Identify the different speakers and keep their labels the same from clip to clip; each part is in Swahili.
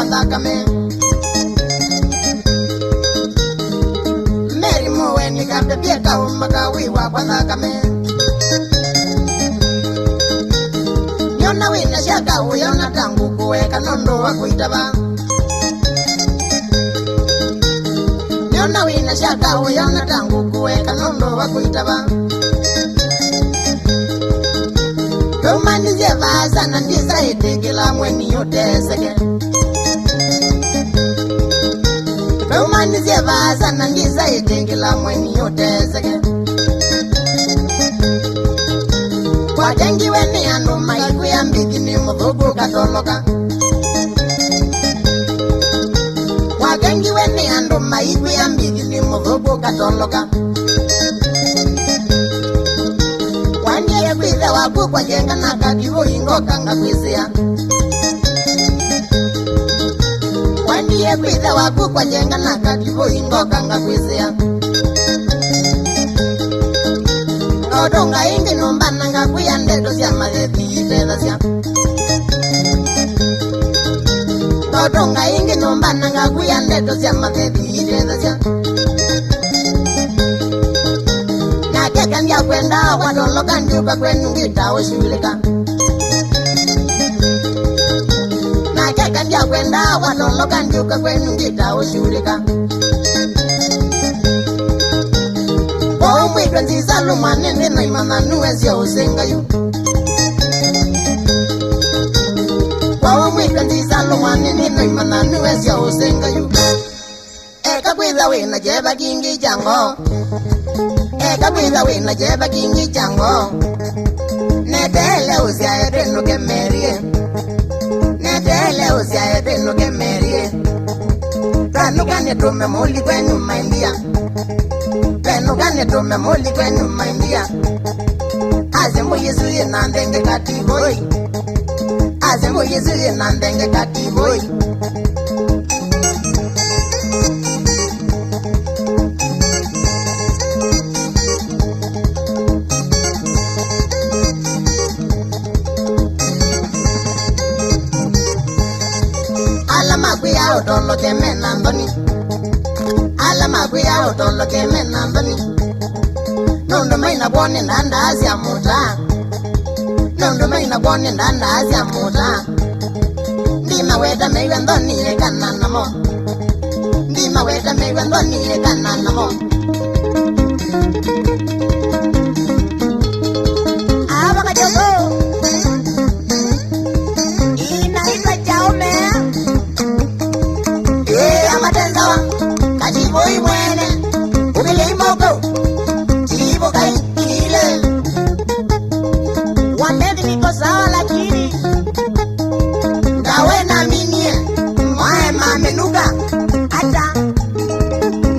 Speaker 1: thakame Meri muweni kapepie kaumaka wiwa kwa thakame Niona wina shaka uyona tangu kuweka nondo wa kuitaba Niona wina shaka uyona tangu kuweka nondo wa kuitaba Kumanizie vaza na ndiza itikila mweni yoteseke Kumanizie vaza na ndiza itikila mweni yoteseke Kwa jengi weni anu maiku ya mbiki ni muthugu katoloka Kwa jengi weni anu maiku ya mbiki ni muthugu katoloka Waniye kwithe waku kwa jenga na kakivu ingoka nga kwisia Waniye kwithe waku kwa jenga na kakivu ingoka nga kwisia Odonga ingi numbana nga kuya ndeto sya mathethi itedha sya Odonga ingi numbana nga kuya ndeto sya mathethi itedha sya Nakeka ndia kwenda watoloka ndiuka kwenu ngita ushulika Nakeka ndia kwenda watoloka ndiuka kwenu ngita ushulika Kwa mwitwe nziza lumane ndina imana nuwezi ya usenga yu Kwa mwitwe nziza lumane ndina imana nuwezi ya usenga yu Eka kwitha wina jeba kingi jango Eka kwitha wina jeba kingi jango Netele uzia edenu kemerie Netele uzia edenu kemerie Tanuka netume muli kwenu maindia Penugane tume muli kwenu maindia Azembo yezuye na ndenge katiboi Azembo yezuye na ndenge katiboi Alama kuya utolo keme nandoni Alama kuya utolo keme nandoni Nondo maina bwone ndanda azia muta Nondo maina bwone ndanda azia muta Ndima weta meiwe ndoni ekana namo Ndima weta meiwe ndoni ekana namo Abaka jogo Inaitwa chaume Amatenzawa Kajiboi mwene Ubile imoko Jibo kaikile Wandedi niko sawa lakini Ndawe na minie Mwae mamenuka Ata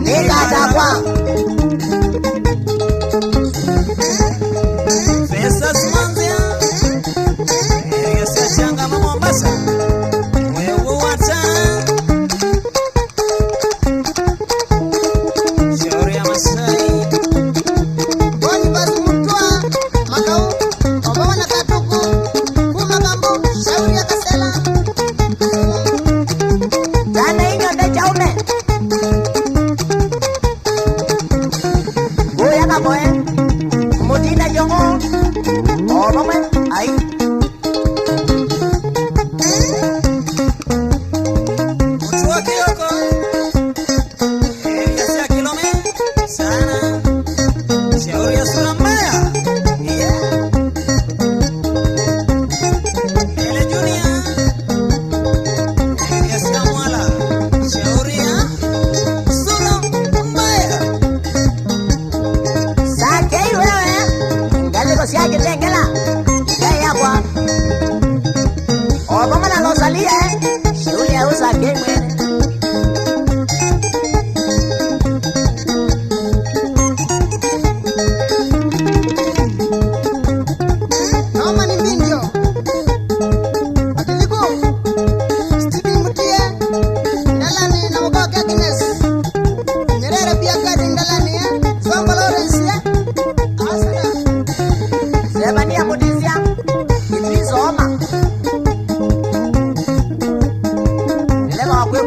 Speaker 1: Nika atakwa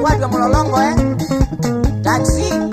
Speaker 1: kwatwa mulolongo taxi